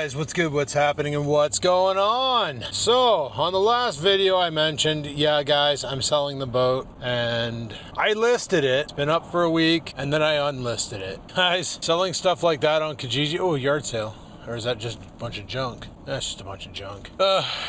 guys, what's good, what's happening, and what's going on? So, on the last video I mentioned, yeah guys, I'm selling the boat, and I listed it. It's been up for a week, and then I unlisted it. Guys, selling stuff like that on Kijiji, oh, yard sale. Or is that just a bunch of junk? That's just a bunch of junk.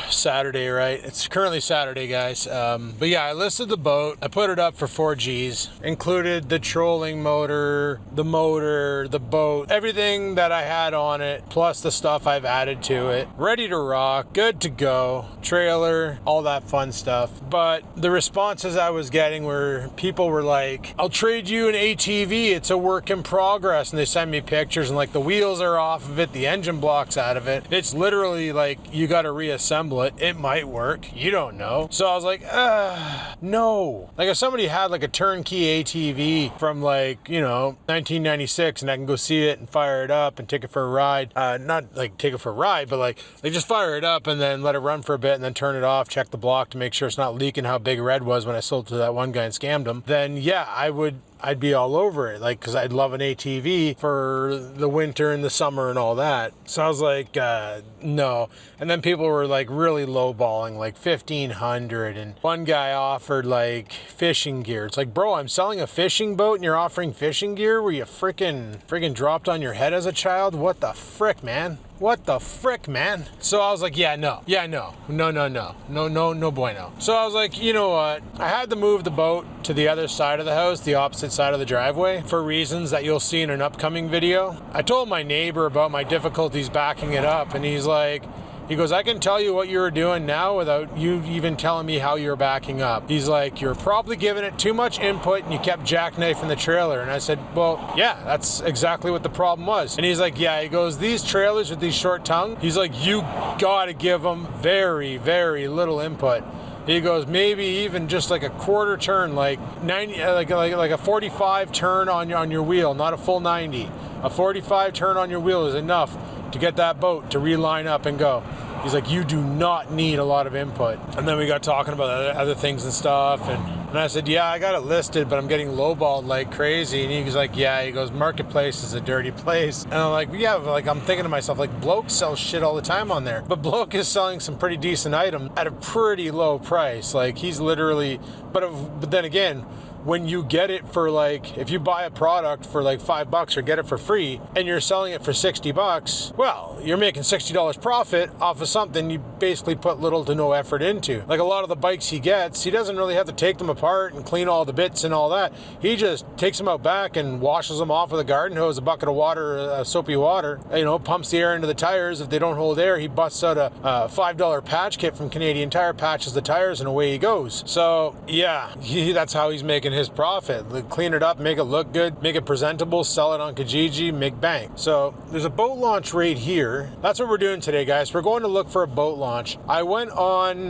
Saturday, right? It's currently Saturday, guys. But yeah, I listed the boat. I put it up for 4Gs. Included the trolling motor, the boat, everything that I had on it, plus the stuff I've added to it. Ready to rock, good to go. Trailer, all that fun stuff. But the responses I was getting were, people were like, I'll trade you an ATV. It's a work in progress. And they send me pictures and like the wheels are off of it, the engine block's out of it. It's literally like you got to reassemble it. It might work, you don't know. So I was like, no. Like if somebody had like a turnkey ATV from like, you know, 1996 and I can go see it and fire it up and take it for a ride, not like take it for a ride, but like just fire it up and then let it run for a bit and then turn it off, check the block to make sure it's not leaking how big Red was when I sold to that one guy and scammed him, then yeah, I'd be all over it, like, because I'd love an ATV for the winter and the summer and all that. So I was like, no. And then people were like really lowballing, like 1,500, and one guy offered like fishing gear. It's like, bro, I'm selling a fishing boat and you're offering fishing gear? Were you freaking dropped on your head as a child? What the frick, man? What the frick, man? So I was like, no bueno. So I was like, you know what? I had to move the boat to the other side of the house, the opposite side of the driveway, for reasons that you'll see in an upcoming video. I told my neighbor about my difficulties backing it up, and he goes, I can tell you what you were doing now without you even telling me how you're backing up. He's like, you're probably giving it too much input and you kept jackknifing the trailer. And I said, well, yeah, that's exactly what the problem was. And he's like, yeah, he goes, these trailers with these short tongue, he's like, you gotta give them very, very little input. He goes, maybe even just like a quarter turn, like 90, like a 45 turn on your wheel, not a full 90. A 45 turn on your wheel is enough to get that boat to reline up and go. He's like, you do not need a lot of input. And then we got talking about other things and stuff. And I said, yeah, I got it listed, but I'm getting lowballed like crazy. And he was like, yeah, he goes, marketplace is a dirty place. And I'm like, yeah, like I'm thinking to myself, like Bloke sells shit all the time on there. But Bloke is selling some pretty decent items at a pretty low price. Like he's literally, but then again, when you get it for like, if you buy a product for like $5 or get it for free and you're selling it for $60, well, you're making $60 profit off of something you basically put little to no effort into. Like a lot of the bikes he gets, he doesn't really have to take them apart and clean all the bits and all that. He just takes them out back and washes them off with a garden hose, a bucket of water, soapy water, you know, pumps the air into the tires. If they don't hold air, he busts out a $5 patch kit from Canadian Tire, patches the tires, and away he goes. So yeah, that's how he's making his profit. Clean it up, make it look good, make it presentable, sell it on Kijiji, make bank. So there's a boat launch right here. That's what we're doing today, guys. We're going to look for a boat launch. I went on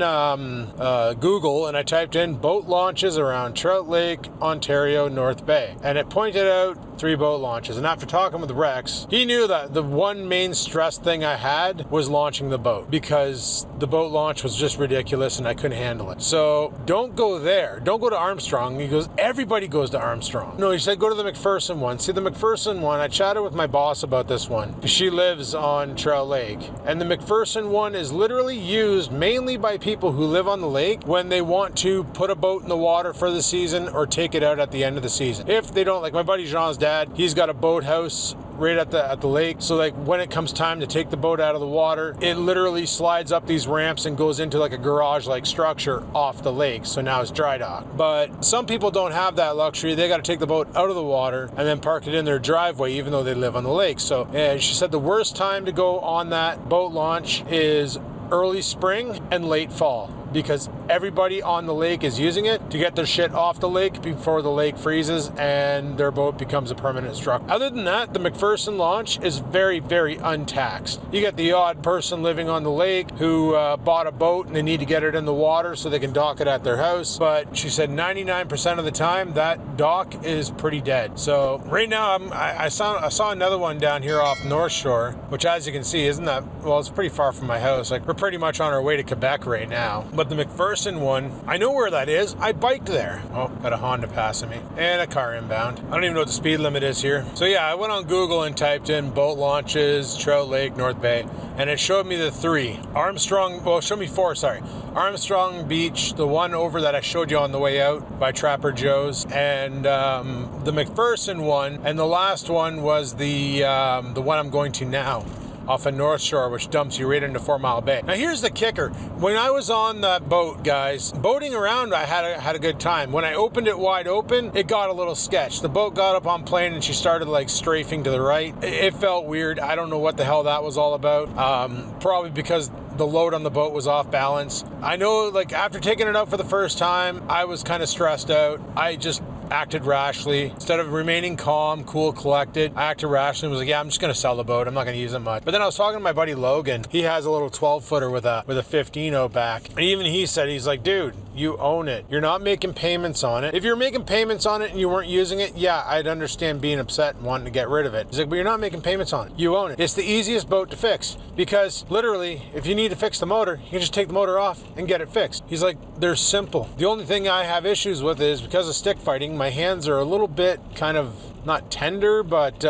Google and I typed in boat launches around Trout Lake, Ontario, North Bay, and it pointed out 3 boat launches. And after talking with Rex, he knew that the one main stress thing I had was launching the boat, because the boat launch was just ridiculous and I couldn't handle it. So don't go there. Don't go to Armstrong. He goes, everybody goes to Armstrong. No, he said go to the McPherson one. See, the McPherson one, I chatted with my boss about this one. She lives on Trout Lake. And the McPherson one is literally used mainly by people who live on the lake when they want to put a boat in the water for the season or take it out at the end of the season. If they don't, like my buddy Jean's dad, he's got a boathouse right at the lake. So like when it comes time to take the boat out of the water, it literally slides up these ramps and goes into like a garage like structure off the lake. So now it's dry dock. But some people don't have that luxury. They got to take the boat out of the water and then park it in their driveway, even though they live on the lake. So she said the worst time to go on that boat launch is early spring and late fall, because everybody on the lake is using it to get their shit off the lake before the lake freezes and their boat becomes a permanent structure. Other than that, the McPherson launch is very, very untaxed. You get the odd person living on the lake who bought a boat and they need to get it in the water so they can dock it at their house. But she said 99% of the time that dock is pretty dead. So right now I saw another one down here off North Shore, which as you can see, isn't that, well, it's pretty far from my house. Like we're pretty much on our way to Quebec right now. But the McPherson one, I know where that is. I biked there. Oh, got a Honda passing me and a car inbound. I don't even know what the speed limit is here. So yeah, I went on Google and typed in boat launches, Trout Lake, North Bay. and it showed me the 3. Armstrong, well, it showed me 4, sorry. Armstrong Beach, the one over that I showed you on the way out by Trapper Joe's, and the McPherson one, and the last one was the one I'm going to now, off of North Shore, which dumps you right into 4 Mile Bay. Now here's the kicker. When I was on that boat, guys, boating around, I had a good time. When I opened it wide open, it got a little sketch. The boat got up on plane and she started like strafing to the right. It felt weird. I don't know what the hell that was all about. Probably because the load on the boat was off balance. I know, like, after taking it out for the first time, I was kind of stressed out. I just acted rashly. Instead of remaining calm, cool, collected, I acted rashly and was like, yeah, I'm just going to sell the boat. I'm not going to use it much. But then I was talking to my buddy Logan. He has a little 12-footer with a 15-0 back. And even he said, he's like, dude, you own it. You're not making payments on it. If you're making payments on it and you weren't using it, yeah, I'd understand being upset and wanting to get rid of it. He's like, but you're not making payments on it. You own it. It's the easiest boat to fix because literally, if you need to fix the motor, you can just take the motor off and get it fixed. He's like, they're simple. The only thing I have issues with is because of stick fighting, my hands are a little bit kind of not tender, but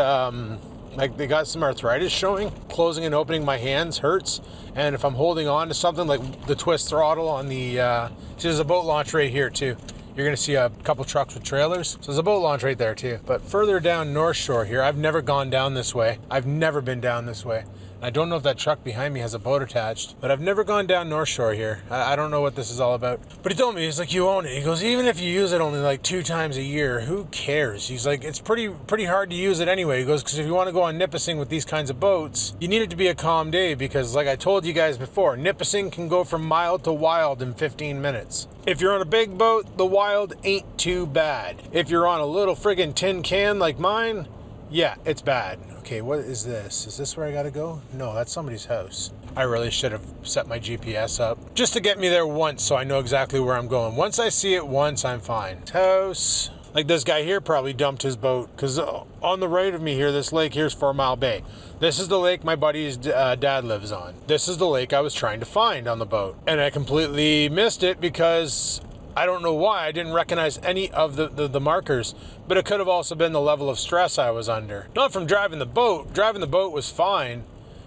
like they got some arthritis showing. Closing and opening my hands hurts. And if I'm holding on to something like the twist throttle on the, see, there's a boat launch right here too. You're gonna see a couple trucks with trailers. So there's a boat launch right there too. But further down North Shore here, I've never gone down this way. I've never been down this way. I don't know if that truck behind me has a boat attached, but I've never gone down North Shore here. I don't know what this is all about. But he told me, he's like, you own it. He goes, even if you use it only like 2 times a year, who cares? He's like, it's pretty hard to use it anyway. He goes, because if you want to go on Nipissing with these kinds of boats, you need it to be a calm day because like I told you guys before, Nipissing can go from mild to wild in 15 minutes. If you're on a big boat, the wild ain't too bad. If you're on a little friggin' tin can like mine, yeah, it's bad. Okay, what is this? Is this where I gotta go? No, that's somebody's house. I really should have set my GPS up just to get me there once so I know exactly where I'm going. Once I see it once, I'm fine. House. Like this guy here probably dumped his boat because on the right of me here, this lake here's 4 Mile Bay. This is the lake my buddy's dad lives on. This is the lake I was trying to find on the boat. And I completely missed it because I don't know why I didn't recognize any of the markers, but it could have also been the level of stress I was under. Not from driving the boat. Driving the boat was fine.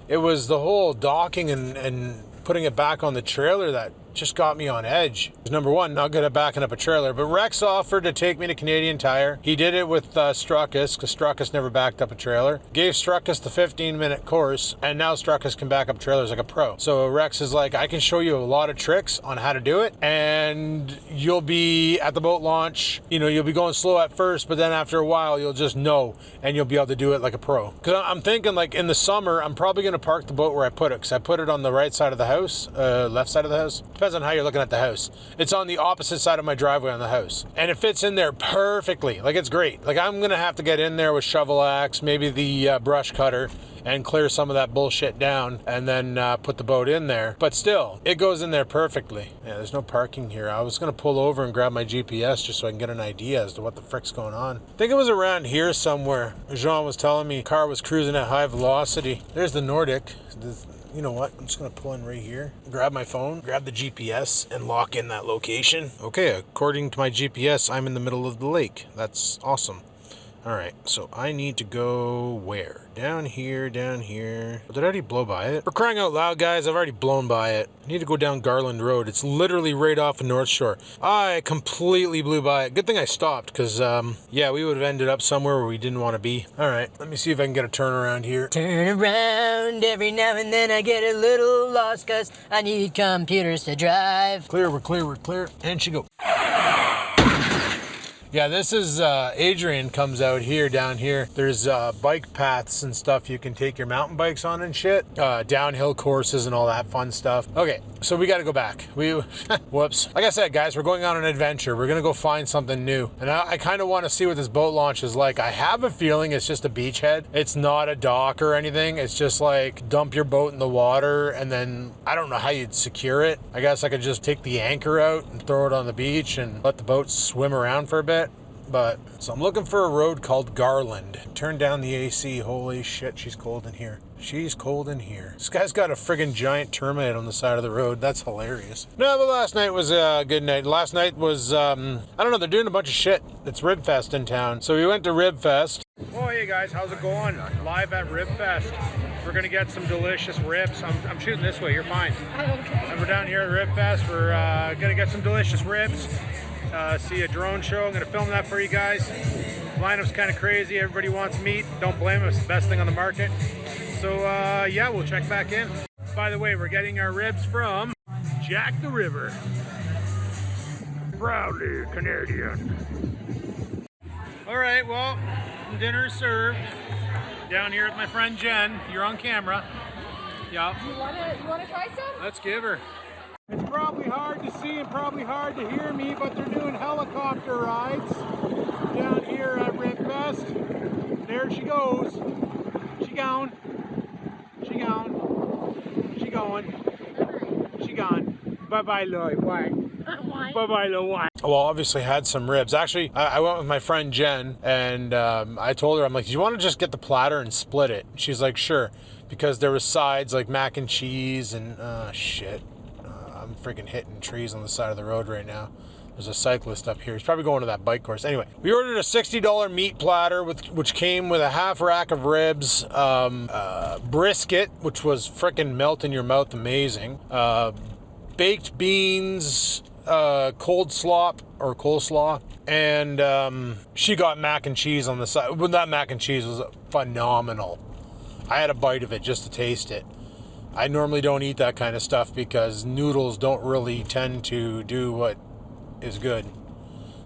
It was the whole docking and putting it back on the trailer that just got me on edge. Number one, not good at backing up a trailer, but Rex offered to take me to Canadian Tire. He did it with Struckus, because Struckus never backed up a trailer. Gave Struckus the 15-minute course, and now Struckus can back up trailers like a pro. So Rex is like, I can show you a lot of tricks on how to do it, and you'll be at the boat launch, you know, you'll be going slow at first, but then after a while, you'll just know, and you'll be able to do it like a pro. Because I'm thinking, like, in the summer, I'm probably going to park the boat where I put it, because I put it on the right side of the house, left side of the house. Depends on how you're looking at the house. It's on the opposite side of my driveway on the house. And it fits in there perfectly. Like, it's great. Like, I'm going to have to get in there with shovel axe, maybe the brush cutter, and clear some of that bullshit down, and then put the boat in there. But still, it goes in there perfectly. Yeah, there's no parking here. I was going to pull over and grab my GPS just so I can get an idea as to what the frick's going on. I think it was around here somewhere. Jean was telling me the car was cruising at high velocity. There's the Nordic. You know what? I'm just going to pull in right here, grab my phone, grab the GPS, and lock in that location. Okay, according to my GPS, I'm in the middle of the lake. That's awesome. All right, so I need to go where? Down here, down here. Did I already blow by it? For crying out loud, guys, I've already blown by it. I need to go down Garland Road. It's literally right off of North Shore. I completely blew by it. Good thing I stopped, because, yeah, we would have ended up somewhere where we didn't want to be. All right, let me see if I can get a turnaround here. Turn around, every now and then I get a little lost, because I need computers to drive. Clear, we're clear, we're clear. And she go. Yeah, this is Adrian comes out here, down here. There's bike paths and stuff you can take your mountain bikes on and shit. Downhill courses and all that fun stuff. Okay, so we got to go back. Whoops. Like I said, guys, we're going on an adventure. We're going to go find something new. And I kind of want to see what this boat launch is like. I have a feeling it's just a beachhead. It's not a dock or anything. It's just like dump your boat in the water and then I don't know how you'd secure it. I guess I could just take the anchor out and throw it on the beach and let the boat swim around for a bit. But, so I'm looking for a road called Garland. Turn down the AC. Holy shit, she's cold in here. She's cold in here. This guy's got a friggin' giant termite on the side of the road. That's hilarious. No, but last night was a good night. Last night was, I don't know, they're doing a bunch of shit. It's Ribfest in town. So we went to Ribfest. Oh, hey guys, how's it going? Live at Ribfest. We're gonna get some delicious ribs. I'm shooting this way, you're fine. Okay. And we're down here at Rib Fest. We're gonna get some delicious ribs. See a drone show. I'm gonna film that for you guys. Lineup's kind of crazy. Everybody wants meat. Don't blame them. It's the best thing on the market. So yeah, we'll check back in. By the way, we're getting our ribs from Jack the River. Proudly Canadian. All right, well, dinner is served. Down here with my friend Jen. You're on camera. Yeah. You wanna try some? Let's give her. It's probably hard to see and probably hard to hear me, but they're doing helicopter rides down here at Rib Fest. There she goes. She gone. She gone. She going. She gone. Bye-bye, Lloyd. Why? Bye-bye, Lloyd. Well, obviously had some ribs. Actually, I went with my friend Jen, and I told her, I'm like, do you want to just get the platter and split it? She's like, sure. Because there was sides like mac and cheese and, shit. I'm freaking hitting trees on the side of the road right now. There's a cyclist up here. He's probably going to that bike course. Anyway, we ordered a $60 meat platter, which came with a half rack of ribs, brisket, which was freaking melt in your mouth, amazing, baked beans, coleslaw, and she got mac and cheese on the side. Well, that mac and cheese was phenomenal. I had a bite of it just to taste it. I normally don't eat that kind of stuff because noodles don't really tend to do what is good.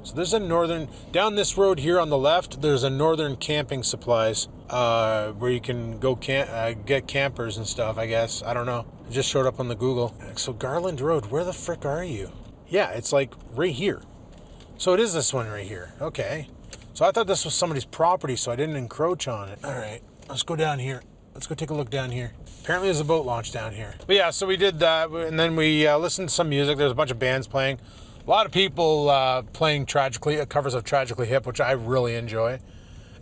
So there's a northern, down this road here on the left, there's a Northern Camping Supplies where you can go get campers and stuff, I guess. I don't know. It just showed up on the Google. So Garland Road, where the frick are you? Yeah, it's like right here. So it is this one right here. Okay. So I thought this was somebody's property, so I didn't encroach on it. All right, let's go down here. Let's go take a look down here. Apparently there's a boat launch down here. But yeah, so we did that, and then we listened to some music. There's a bunch of bands playing. A lot of people playing covers of Tragically Hip, which I really enjoy.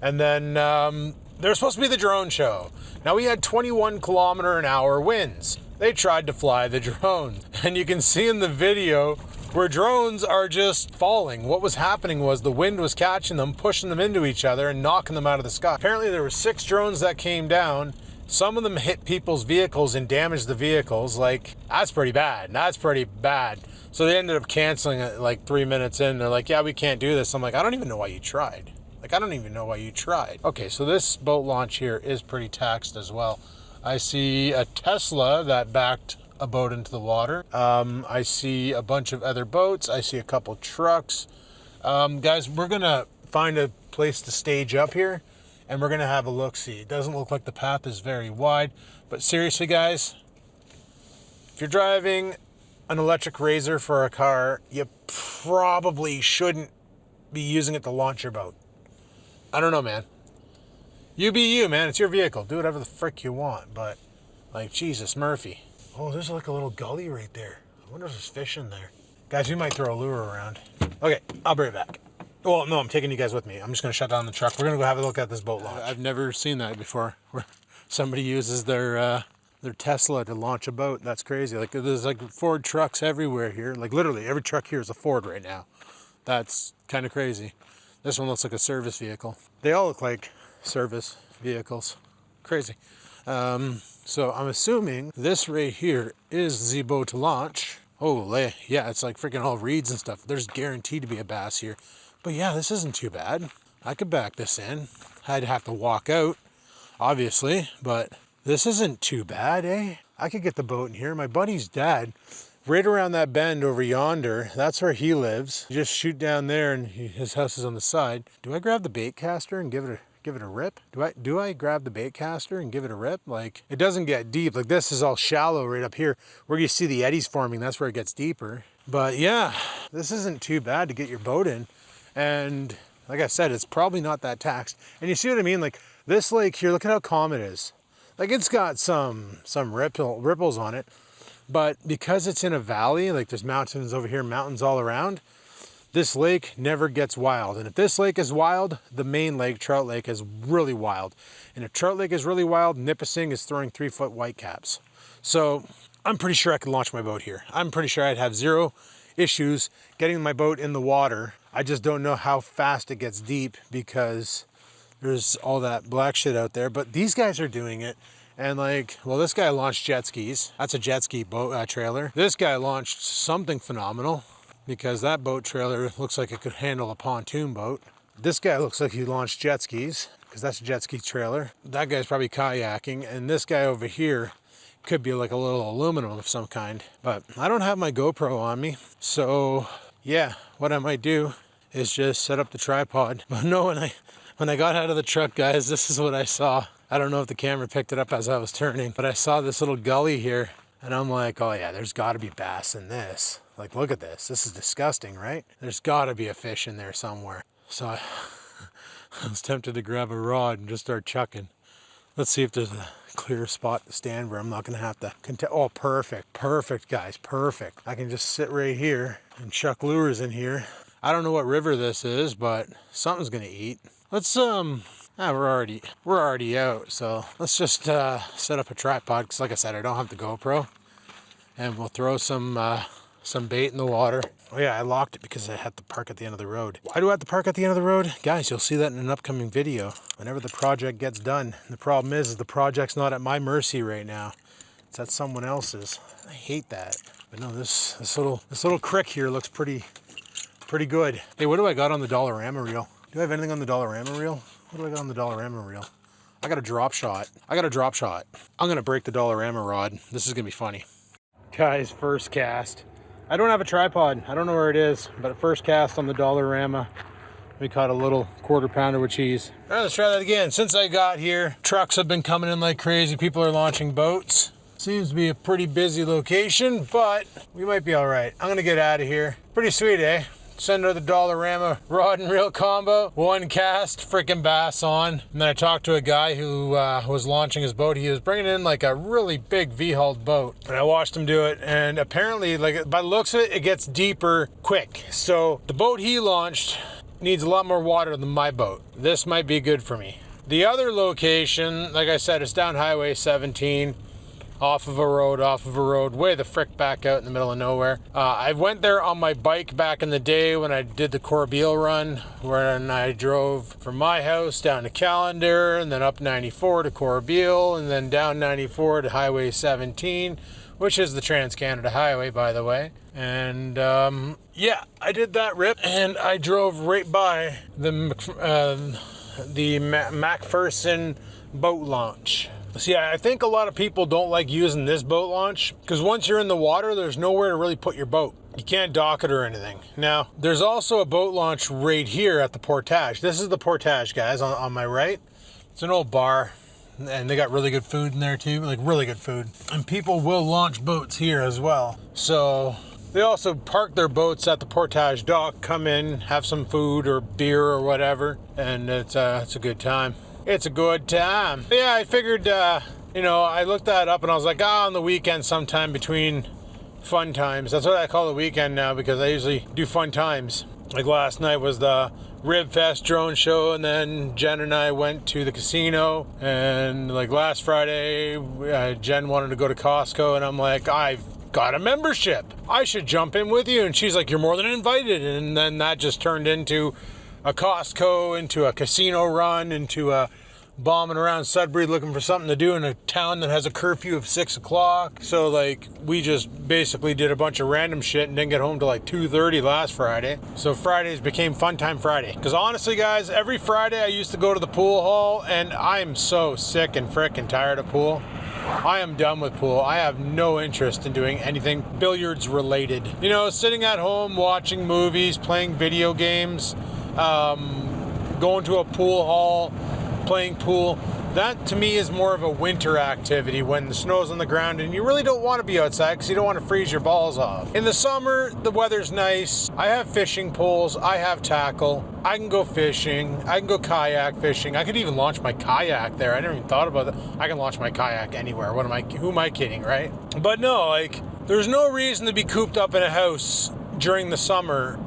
And then there was supposed to be the drone show. Now we had 21-kilometer-an-hour winds. They tried to fly the drone. And you can see in the video where drones are just falling. What was happening was the wind was catching them, pushing them into each other, and knocking them out of the sky. Apparently there were 6 drones that came down. Some of them hit people's vehicles and damaged the vehicles. Like, that's pretty bad. That's pretty bad. So they ended up canceling it like 3 minutes in. They're like, yeah, we can't do this. I'm like, I don't even know why you tried. Like, I don't even know why you tried. Okay, so this boat launch here is pretty taxed as well. I see a Tesla that backed a boat into the water. I see a bunch of other boats. I see a couple trucks. Guys, we're gonna find a place to stage up here, and we're gonna have a look-see. It doesn't look like the path is very wide, but seriously, guys, if you're driving an electric Razor for a car, you probably shouldn't be using it to launch your boat. I don't know, man. You be you, man. It's your vehicle. Do whatever the frick you want, but like, Jesus, Murphy. Oh, there's like a little gully right there. I wonder if there's fish in there. Guys, we might throw a lure around. Okay, I'll be right back. Well, no, I'm taking you guys with me. I'm just going to shut down the truck. We're going to go have a look at this boat launch. I've never seen that before, where somebody uses their Tesla to launch a boat. That's crazy. Like, there's like Ford trucks everywhere here. Like, literally, every truck here is a Ford right now. That's kind of crazy. This one looks like a service vehicle. They all look like service vehicles. Crazy. So I'm assuming this right here is the boat launch. Oh, yeah, it's like freaking all reeds and stuff. There's guaranteed to be a bass here. But yeah, this isn't too bad. I could back this in. I'd have to walk out, obviously, but this isn't too bad, eh? I could get the boat in here. My buddy's dad, right around that bend over yonder, that's where he lives. You just shoot down there and his house is on the side. Do I grab the bait caster and give it a rip? Do I grab the bait caster and give it a rip? Like, it doesn't get deep. Like, this is all shallow right up here where you see the eddies forming. That's where it gets deeper. But yeah, this isn't too bad to get your boat in. And like I said, it's probably not that taxed. And you see what I mean? Like, this lake here, look at how calm it is. Like, it's got some ripples on it, but because it's in a valley, like there's mountains over here, mountains all around, this lake never gets wild. And if this lake is wild, the main lake, Trout Lake, is really wild. And if Trout Lake is really wild, Nipissing is throwing 3-foot whitecaps. So I'm pretty sure I could launch my boat here. I'm pretty sure I'd have zero issues getting my boat in the water. I just don't know how fast it gets deep because there's all that black shit out there. But these guys are doing it, And like, well, this guy launched jet skis. That's a jet ski boat trailer. This guy launched something phenomenal because that boat trailer looks like it could handle a pontoon boat. This guy looks like he launched jet skis because that's a jet ski trailer. That guy's probably kayaking. And this guy over here could be like a little aluminum of some kind. But I don't have my GoPro on me. So yeah, what I might do is just set up the tripod. But no, when I got out of the truck, guys, this is what I saw. I don't know if the camera picked it up as I was turning, but I saw this little gully here and I'm like, oh yeah, there's gotta be bass in this. Like, look at this. This is disgusting, right? There's gotta be a fish in there somewhere. So I was tempted to grab a rod and just start chucking. Let's see if there's a clear spot to stand where I'm not gonna have to oh, perfect, guys, perfect. I can just sit right here and chuck lures in here. I don't know what river this is, but something's gonna eat. Let's we're already out, so let's just set up a tripod because, like I said, I don't have the GoPro, and we'll throw some bait in the water. Oh yeah, I locked it because I had to park at the end of the road. Why do I have to park at the end of the road? Guys, you'll see that in an upcoming video whenever the project gets done. And the problem is the project's not at my mercy right now. It's at someone else's. I hate that. But no, this little crick here looks pretty good. Hey, what do I got on the Dollarama reel? Do I have anything on the Dollarama reel? What do I got on the Dollarama reel? I got a drop shot. I'm gonna break the Dollarama rod. This is gonna be funny. Guys, first cast. I don't have a tripod. I don't know where it is, but first cast on the Dollarama. We caught a little 1/4 pounder with cheese. All right, let's try that again. Since I got here, trucks have been coming in like crazy. People are launching boats. Seems to be a pretty busy location, but we might be all right. I'm gonna get out of here. Pretty sweet, eh? Send her the Dollarama rod and reel combo. One cast, freaking bass on. And then I talked to a guy who was launching his boat. He was bringing in like a really big V-hulled boat. And I watched him do it. And apparently, like by the looks of it, it gets deeper quick. So the boat he launched needs a lot more water than my boat. This might be good for me. The other location, like I said, it's down Highway 17. Off of a road, way the frick back out in the middle of nowhere. I went there on my bike back in the day when I did the Corbeil run, when I drove from my house down to Callander and then up 94 to Corbeil and then down 94 to Highway 17, which is the Trans-Canada Highway, by the way. And yeah, I did that rip and I drove right by the MacPherson boat launch. See, I think a lot of people don't like using this boat launch because once you're in the water, there's nowhere to really put your boat. You can't dock it or anything. Now, there's also a boat launch right here at the Portage. This is the Portage, guys, on my right. It's an old bar, and they got really good food in there too, like really good food. And people will launch boats here as well. So they also park their boats at the Portage dock, come in, have some food or beer or whatever, and it's a good time. It's a good time. Yeah, I figured, I looked that up and I was like, on the weekend sometime between fun times. That's what I call the weekend now because I usually do fun times. Like last night was the Rib Fest drone show and then Jen and I went to the casino. And like last Friday, Jen wanted to go to Costco and I'm like, I've got a membership. I should jump in with you. And she's like, you're more than invited. And then that just turned into a Costco, into a casino run, into a bombing around Sudbury looking for something to do in a town that has a curfew of 6 o'clock. So like we just basically did a bunch of random shit and didn't get home till like 2:30 last Friday. So Fridays became Fun Time Friday. Because honestly guys, every Friday I used to go to the pool hall and I'm so sick and frickin' tired of pool. I am done with pool. I have no interest in doing anything billiards related. Sitting at home, watching movies, playing video games, going to a pool hall, playing pool. That to me is more of a winter activity when the snow's on the ground and you really don't want to be outside because you don't want to freeze your balls off. In the summer, the weather's nice. I have fishing poles. I have tackle. I can go fishing. I can go kayak fishing. I could even launch my kayak there. I never even thought about that. I can launch my kayak anywhere. Who am I kidding, right? But no, there's no reason to be cooped up in a house during the summer.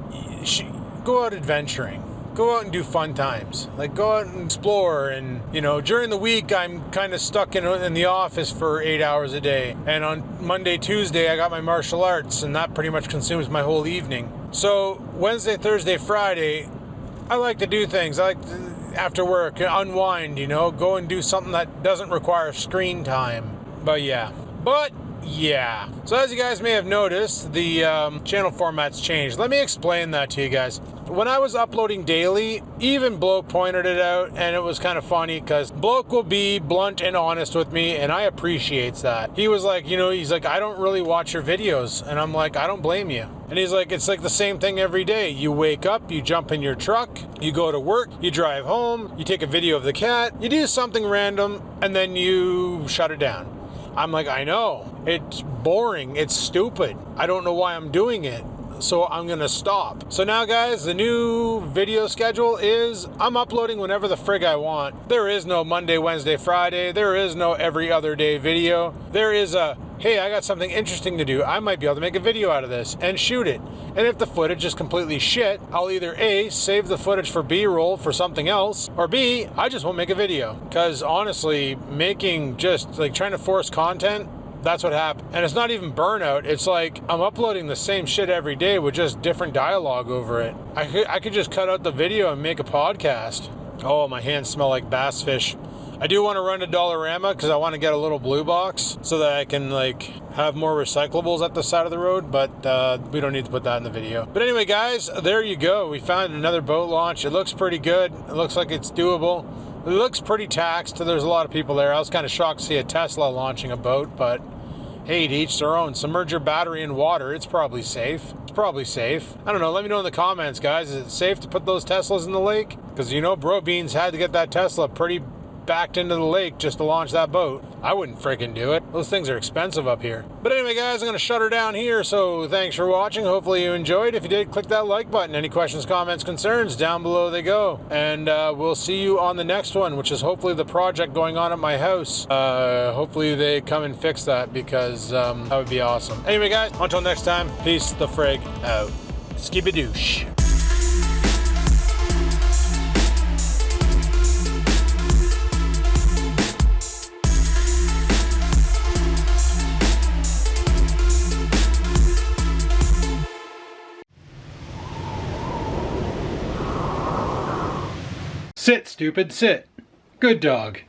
Go out adventuring. Go out and do fun times. Go out and explore. And, during the week, I'm kind of stuck in the office for 8 hours a day. And on Monday, Tuesday, I got my martial arts, and that pretty much consumes my whole evening. So Wednesday, Thursday, Friday, I like to do things. I like to after work, unwind, you know, go and do something that doesn't require screen time. But yeah. So as you guys may have noticed, the channel format's changed. Let me explain that to you guys. When I was uploading daily, even Bloke pointed it out, and it was kind of funny because Bloke will be blunt and honest with me, and I appreciates that. He was like, he's like, I don't really watch your videos, and I'm like, I don't blame you. And he's like, it's like the same thing every day. You wake up, you jump in your truck, you go to work, you drive home, you take a video of the cat, you do something random, and then you shut it down. I'm like, I know, it's boring, it's stupid. I don't know why I'm doing it, so I'm gonna stop. So now guys, the new video schedule is I'm uploading whenever the frig I want. There is no Monday, Wednesday, Friday. There is no every other day video. There is a, hey, I got something interesting to do. I might be able to make a video out of this and shoot it. And if the footage is completely shit, I'll either A, save the footage for B-roll for something else, or B, I just won't make a video. Because honestly, making just like trying to force content, that's what happened. And it's not even burnout. It's like I'm uploading the same shit every day with just different dialogue over it. I could just cut out the video and make a podcast. Oh, my hands smell like bass fish. I do want to run to Dollarama because I want to get a little blue box so that I can like have more recyclables at the side of the road, but we don't need to put that in the video. But anyway, guys, there you go. We found another boat launch. It looks pretty good. It looks like it's doable. It looks pretty taxed. There's a lot of people there. I was kind of shocked to see a Tesla launching a boat, but hey, to each their own. Submerge your battery in water. It's probably safe. It's probably safe. I don't know. Let me know in the comments, guys. Is it safe to put those Teslas in the lake? Because Bro Beans had to get that Tesla pretty backed into the lake just to launch that boat. I wouldn't freaking do it. Those things are expensive up here. But anyway, guys, I'm going to shut her down here. So thanks for watching. Hopefully you enjoyed. If you did, click that like button. Any questions, comments, concerns, down below they go. And we'll see you on the next one, which is hopefully the project going on at my house. Hopefully they come and fix that because that would be awesome. Anyway, guys, until next time, peace the frig out. Skibadoosh. Sit, stupid, sit. Good dog.